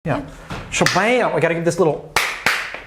Yeah. Shabam! I gotta give this little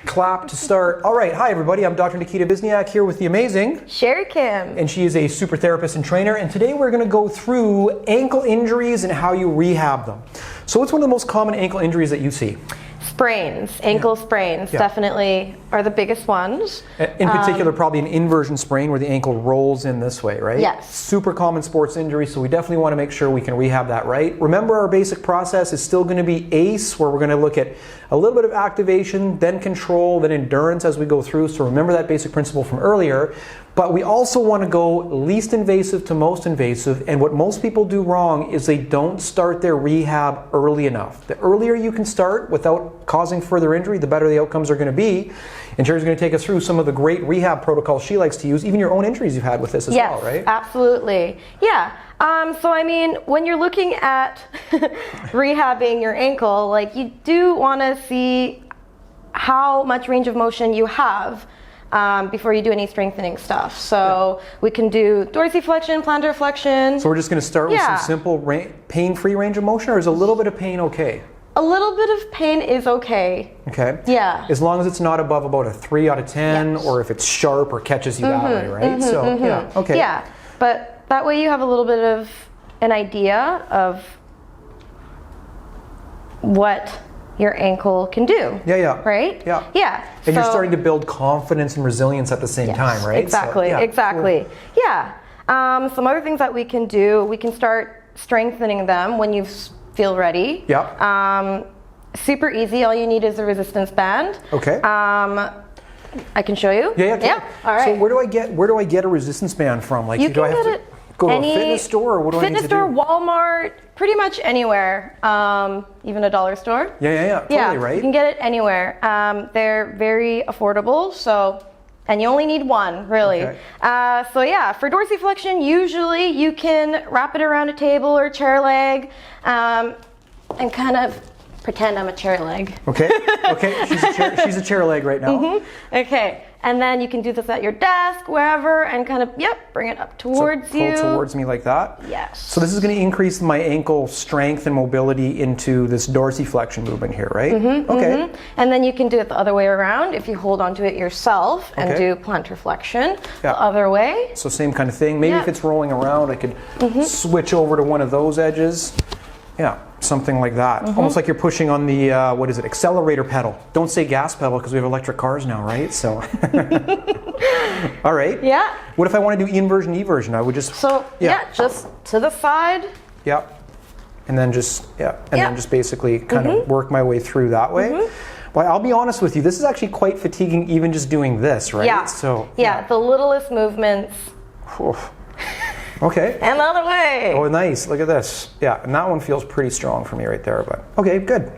clap to start. All right, hi everybody. I'm Dr. Nikita Vizniak here with the amazing Sherry Kim. And she is a super therapist and trainer. And today we're gonna go through ankle injuries and how you rehab them. So what's one of the most common ankle injuries that you see? Sprains, ankle sprains, definitely are the biggest ones. In particular, probably an inversion sprain where the ankle rolls in this way, right? Yes. Super common sports injury, so we definitely want to make sure we can rehab that right. Remember, our basic process is still going to be ACE, where we're going to look at a little bit of activation, then control, then endurance as we go through. So remember that basic principle from earlier. But we also want to go least invasive to most invasive, and what most people do wrong is they don't start their rehab early enough. The earlier you can start without causing further injury, the better the outcomes are going to be. And Sherry's going to take us through some of the great rehab protocols she likes to use, even your own injuries you've had with this as well, right? Yes, absolutely. Yeah. So I mean, when you're looking at rehabbing your ankle, like you do want to see how much range of motion you have. Before you do any strengthening stuff. So we can do dorsiflexion, plantar flexion. So we're just going to start with some simple pain-free range of motion, or is a little bit of pain okay? A little bit of pain is okay. Okay. Yeah. As long as it's not above about a 3 out of 10, or if it's sharp or catches you that way, right? Yeah, okay. Yeah, but that way you have a little bit of an idea of what your ankle can do. Yeah. Right? Yeah. Yeah. And you're starting to build confidence and resilience at the same time, right? Exactly. So, exactly. Cool. Yeah. Some other things that we can do, we can start strengthening them when you feel ready. Yeah. Super easy. All you need is a resistance band. Okay. I can show you. Yeah. All right. So where do I get a resistance band from? Like, do I have to go to a fitness store, or what do I need to do? Fitness store, Walmart, pretty much anywhere. Even a dollar store. Yeah. Totally, right? You can get it anywhere. They're very affordable, and you only need one, really. Okay. For dorsiflexion, usually you can wrap it around a table or chair leg, and kind of pretend I'm a chair leg. Okay. She's a chair leg right now. Okay. And then you can do this at your desk, wherever, and kind of, bring it up towards you. Pull towards me like that? Yes. So this is going to increase my ankle strength and mobility into this dorsiflexion movement here, right? Okay. And then you can do it the other way around if you hold onto it yourself and do plantar flexion the other way. So same kind of thing. Maybe if it's rolling around, I could switch over to one of those edges. Yeah, something like that. Almost like you're pushing on the, accelerator pedal. Don't say gas pedal because we have electric cars now, right? So, all right. Yeah. What if I want to do inversion, eversion? I would just... just to the side. Yeah. And then just, then just basically kind of work my way through that way. Well, I'll be honest with you, this is actually quite fatiguing even just doing this, right? Yeah. So, the littlest movements. Okay. And the other way. Oh, nice. Look at this. Yeah, and that one feels pretty strong for me right there. But okay, good.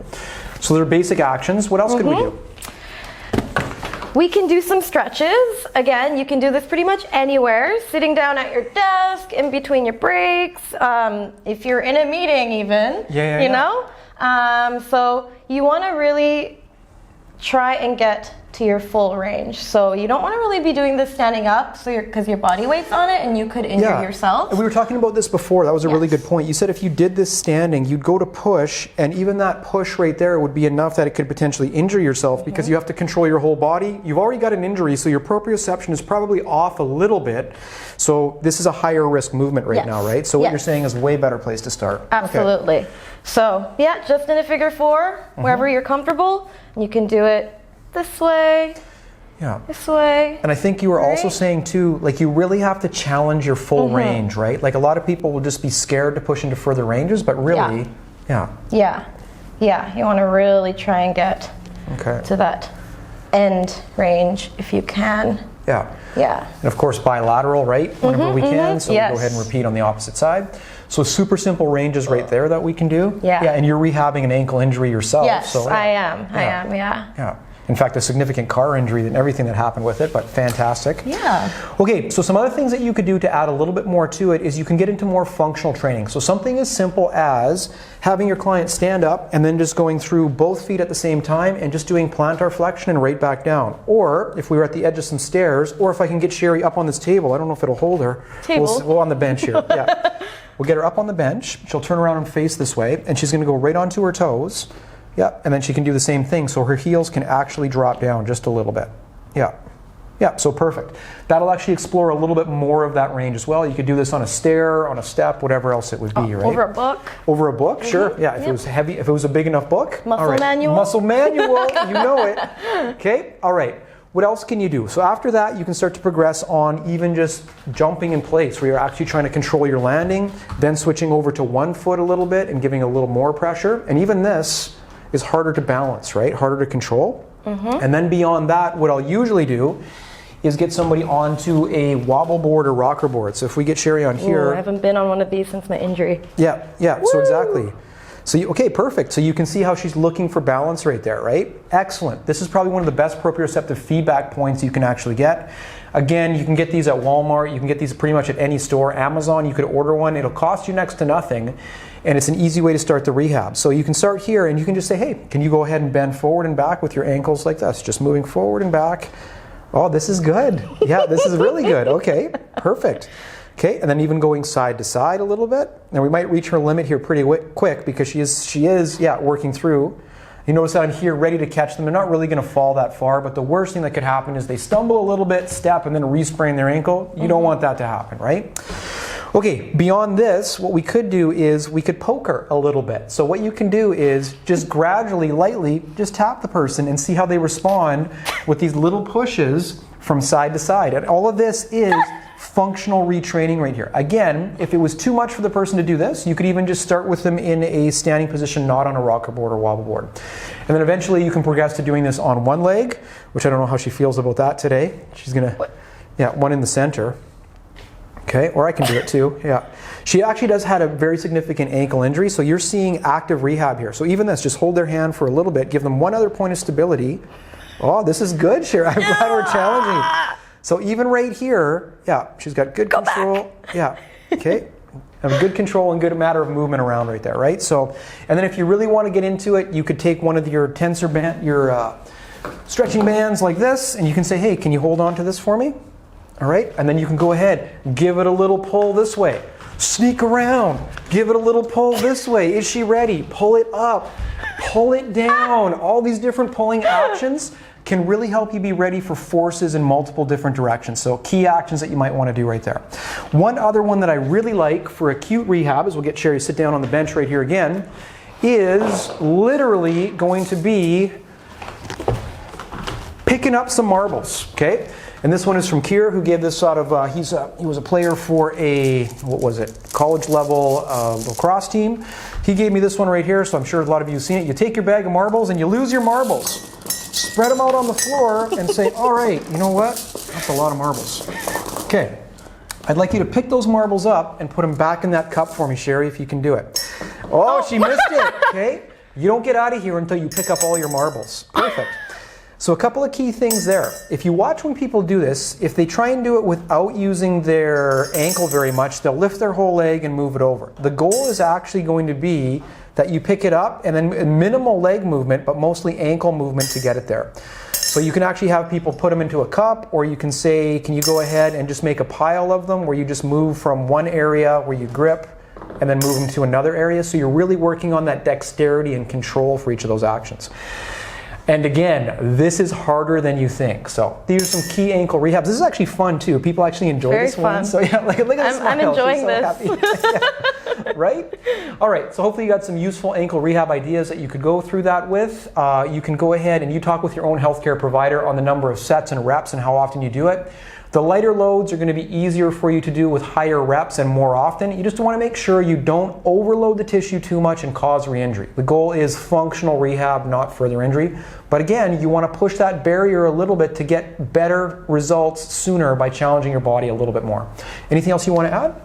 So they're basic actions. What else could we do? We can do some stretches. Again, you can do this pretty much anywhere. Sitting down at your desk, in between your breaks, if you're in a meeting even, you know? So you want to really try and get to your full range. So you don't want to really be doing this standing up, because your body weight's on it and you could injure yourself. And we were talking about this before. That was a really good point. You said if you did this standing, you'd go to push, and even that push right there would be enough that it could potentially injure yourself because you have to control your whole body. You've already got an injury, so your proprioception is probably off a little bit. So this is a higher risk movement right now, right? So what you're saying is a way better place to start. Absolutely. Okay. So just in a figure 4, wherever you're comfortable, and you can do it this way, this way. And I think you were also saying too, like you really have to challenge your full range, right? Like a lot of people will just be scared to push into further ranges, but really, you want to really try and get to that end range if you can. Yeah. And of course bilateral, right? Whenever we can. So we'll go ahead and repeat on the opposite side. So super simple ranges right there that we can do. Yeah. And you're rehabbing an ankle injury yourself. Yes, so, I am. Yeah. In fact, a significant car injury and everything that happened with it, but fantastic. Yeah. Okay, so some other things that you could do to add a little bit more to it is you can get into more functional training. So something as simple as having your client stand up and then just going through both feet at the same time and just doing plantar flexion and right back down. Or if we were at the edge of some stairs, or if I can get Sherry up on this table, I don't know if it'll hold her. We'll on the bench here. We'll get her up on the bench. She'll turn around and face this way, and she's going to go right onto her toes. Yeah, and then she can do the same thing. So her heels can actually drop down just a little bit. Yeah. Yeah, so perfect. That'll actually explore a little bit more of that range as well. You could do this on a stair, on a step, whatever else it would be, right? Over a book. Over a book, sure. Yeah, if it was heavy, if it was a big enough book. Muscle manual. Muscle manual, you know it. Okay, all right. What else can you do? So after that, you can start to progress on even just jumping in place, where you're actually trying to control your landing, then switching over to one foot a little bit and giving a little more pressure. And even this is harder to balance, right? Harder to control. And then beyond that, what I'll usually do is get somebody onto a wobble board or rocker board. So if we get Sherry on here. Ooh, I haven't been on one of these since my injury. Yeah, Woo! so exactly. So, okay, perfect. So you can see how she's looking for balance right there, right? Excellent. This is probably one of the best proprioceptive feedback points you can actually get. Again, you can get these at Walmart. You can get these pretty much at any store. Amazon, you could order one. It'll cost you next to nothing. And it's an easy way to start the rehab. So you can start here and you can just say, hey, can you go ahead and bend forward and back with your ankles like this? Just moving forward and back. Oh, this is good. Yeah, this is really good. Okay, perfect. Okay, and then even going side to side a little bit. And we might reach her limit here pretty quick because she is working through. You notice down here, ready to catch them. They're not really going to fall that far, but the worst thing that could happen is they stumble a little bit, step, and then re-sprain their ankle. You don't want that to happen, right? Okay, beyond this, what we could do is we could poke her a little bit. So what you can do is just gradually, lightly, just tap the person and see how they respond with these little pushes from side to side. And all of this is functional retraining right here. Again, if it was too much for the person to do this, you could even just start with them in a standing position, not on a rocker board or wobble board. And then eventually you can progress to doing this on one leg, which I don't know how she feels about that today. She's gonna, one in the center. Okay, or I can do it too, yeah. She actually does have a very significant ankle injury, so you're seeing active rehab here. So even this, just hold their hand for a little bit, give them one other point of stability. Oh, this is good, Sherry. I'm glad we're challenging. So even right here, yeah, she's got good control. Yeah, okay. Have good control and good matter of movement around right there, right? So, and then if you really want to get into it, you could take one of your tensor band, your stretching bands like this, and you can say, hey, can you hold on to this for me? All right, and then you can go ahead, give it a little pull this way, sneak around, give it a little pull this way. Is she ready? Pull it up, pull it down. All these different pulling actions can really help you be ready for forces in multiple different directions. So key actions that you might want to do right there. One other one that I really like for acute rehab, as we'll get Sherry to sit down on the bench right here again, is literally going to be picking up some marbles, okay? And this one is from Kier, who gave this sort of, he was a player for a, college level lacrosse team. He gave me this one right here, so I'm sure a lot of you have seen it. You take your bag of marbles and you lose your marbles. Spread them out on the floor and say, all right, you know what? That's a lot of marbles. Okay, I'd like you to pick those marbles up and put them back in that cup for me, Sherry, if you can do it. Oh, she missed it, okay? You don't get out of here until you pick up all your marbles. Perfect. So a couple of key things there. If you watch when people do this, if they try and do it without using their ankle very much, they'll lift their whole leg and move it over. The goal is actually going to be that you pick it up and then minimal leg movement, but mostly ankle movement to get it there. So you can actually have people put them into a cup, or you can say, can you go ahead and just make a pile of them where you just move from one area where you grip and then move them to another area. So you're really working on that dexterity and control for each of those actions. And again, this is harder than you think. So these are some key ankle rehabs. This is actually fun too. People actually enjoy this one. So yeah, look at this. I'm enjoying this. Yeah. Right? All right, so hopefully you got some useful ankle rehab ideas that you could go through that with. You can go ahead and you talk with your own healthcare provider on the number of sets and reps and how often you do it. The lighter loads are going to be easier for you to do with higher reps and more often. You just want to make sure you don't overload the tissue too much and cause re-injury. The goal is functional rehab, not further injury. But again, you want to push that barrier a little bit to get better results sooner by challenging your body a little bit more. Anything else you want to add?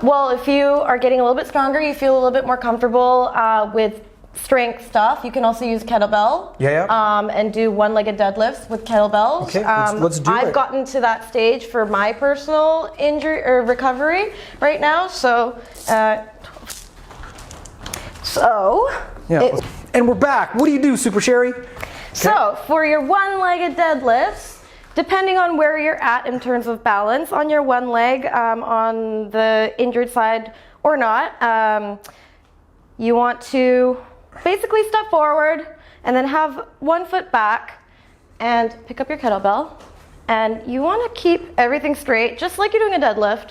Well, if you are getting a little bit stronger, you feel a little bit more comfortable with strength stuff, you can also use kettlebell. And do one-legged deadlifts with kettlebells. Okay, let's do it. I've gotten to that stage for my personal injury or recovery right now. So, and we're back. What do you do, Super Sherry? Okay. So for your one-legged deadlifts, depending on where you're at in terms of balance on your one leg, on the injured side or not, you want to basically step forward and then have one foot back and pick up your kettlebell. And you want to keep everything straight, just like you're doing a deadlift.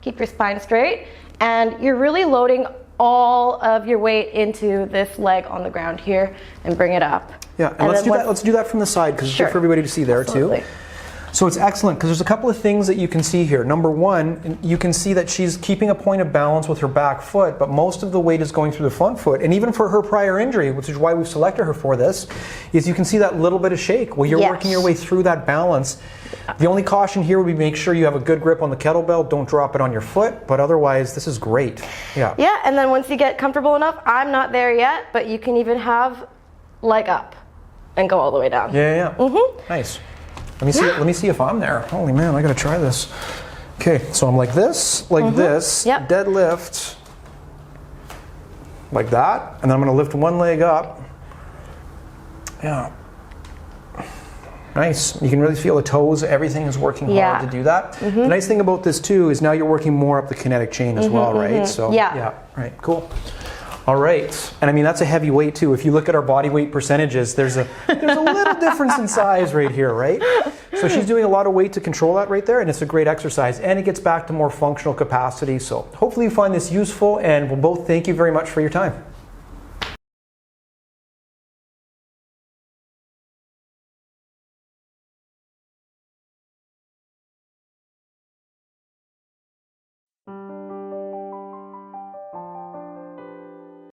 Keep your spine straight, and you're really loading all of your weight into this leg on the ground here and bring it up. Yeah, and let's do that from the side because it's good for everybody to see there. Absolutely. Too. So it's excellent because there's a couple of things that you can see here. Number one, you can see that she's keeping a point of balance with her back foot, but most of the weight is going through the front foot. And even for her prior injury, which is why we've selected her for this, is you can see that little bit of shake where you're working your way through that balance. The only caution here would be make sure you have a good grip on the kettlebell. Don't drop it on your foot, but otherwise this is great. Yeah. Yeah, and then once you get comfortable enough, I'm not there yet, but you can even have leg up and go all the way down. Yeah. Nice. Let me see if I'm there. Holy man, I gotta try this. Okay, so I'm like this, deadlift, like that, and then I'm gonna lift one leg up. Yeah. Nice. You can really feel the toes. Everything is working hard to do that. The nice thing about this too is now you're working more up the kinetic chain as well, right? So right, cool. All right, and I mean that's a heavy weight too. If you look at our body weight percentages, there's a little difference in size right here, right? So she's doing a lot of weight to control that right there, and it's a great exercise, and it gets back to more functional capacity. So hopefully you find this useful, and we'll both thank you very much for your time.